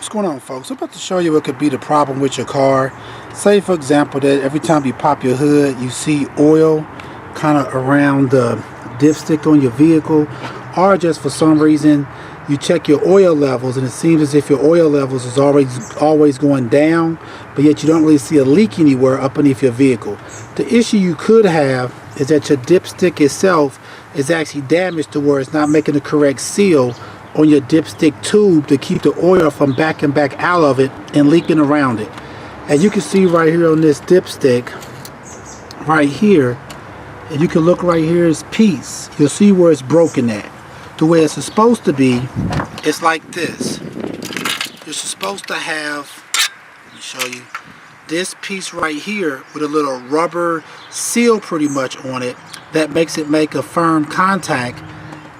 What's going on, folks? I'm about to show you what could be the problem with your car. Say, for example, that every time you pop your hood, you see oil kind of around the dipstick on your vehicle, or just for some reason you check your oil levels and it seems as if your oil levels is always going down, but yet you don't really see a leak anywhere up underneath your vehicle. The issue you could have is that your dipstick itself is actually damaged to where it's not making the correct seal on your dipstick tube to keep the oil from backing back out of it and leaking around it. And you can see right here on this dipstick right here, and you can look right here, is piece. You'll see where it's broken at. The way it's supposed to be, it's like this. You're supposed to have, let me show you, this piece right here with a little rubber seal pretty much on it that makes it make a firm contact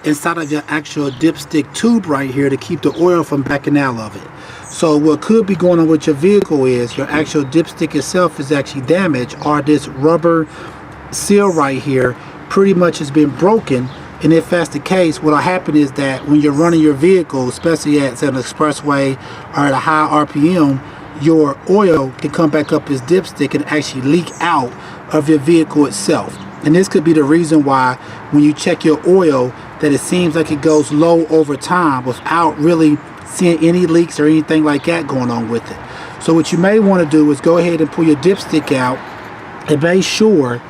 inside of your actual dipstick tube right here to keep the oil from backing out of it. So what could be going on with your vehicle is your actual dipstick itself is actually damaged, or this rubber seal right here pretty much has been broken. And if that's the case, what'll happen is that when you're running your vehicle, especially at an expressway or at a high RPM, your oil can come back up as dipstick and actually leak out of your vehicle itself. And this could be the reason why when you check your oil that it seems like it goes low over time without really seeing any leaks or anything like that going on with it. So what you may want to do is go ahead and pull your dipstick out and make sure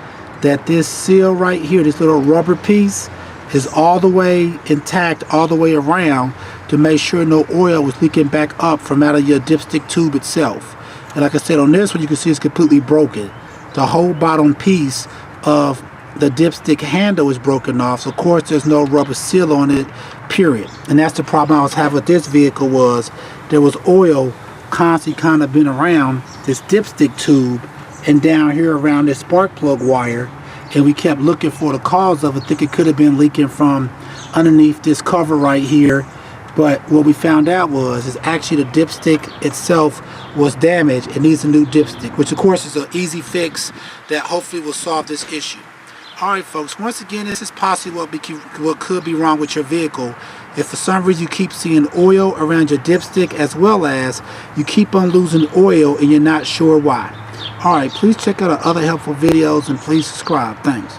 that this seal right here, this little rubber piece, is all the way intact all the way around to make sure no oil was leaking back up from out of your dipstick tube itself. And like I said, on this one you can see it's completely broken. The whole bottom piece of the dipstick handle is broken off, so of course there's no rubber seal on it, period. And that's the problem I was having with this vehicle, was there was oil constantly kind of been around this dipstick tube and down here around this spark plug wire, and we kept looking for the cause of it. I think it could have been leaking from underneath this cover right here, but what we found out was is actually the dipstick itself was damaged and needs a new dipstick, which of course is an easy fix that hopefully will solve this issue. Alright folks, once again, this is possibly what could be wrong with your vehicle. If for some reason you keep seeing oil around your dipstick, as well as you keep on losing oil and you're not sure why. Alright, please check out our other helpful videos and please subscribe. Thanks.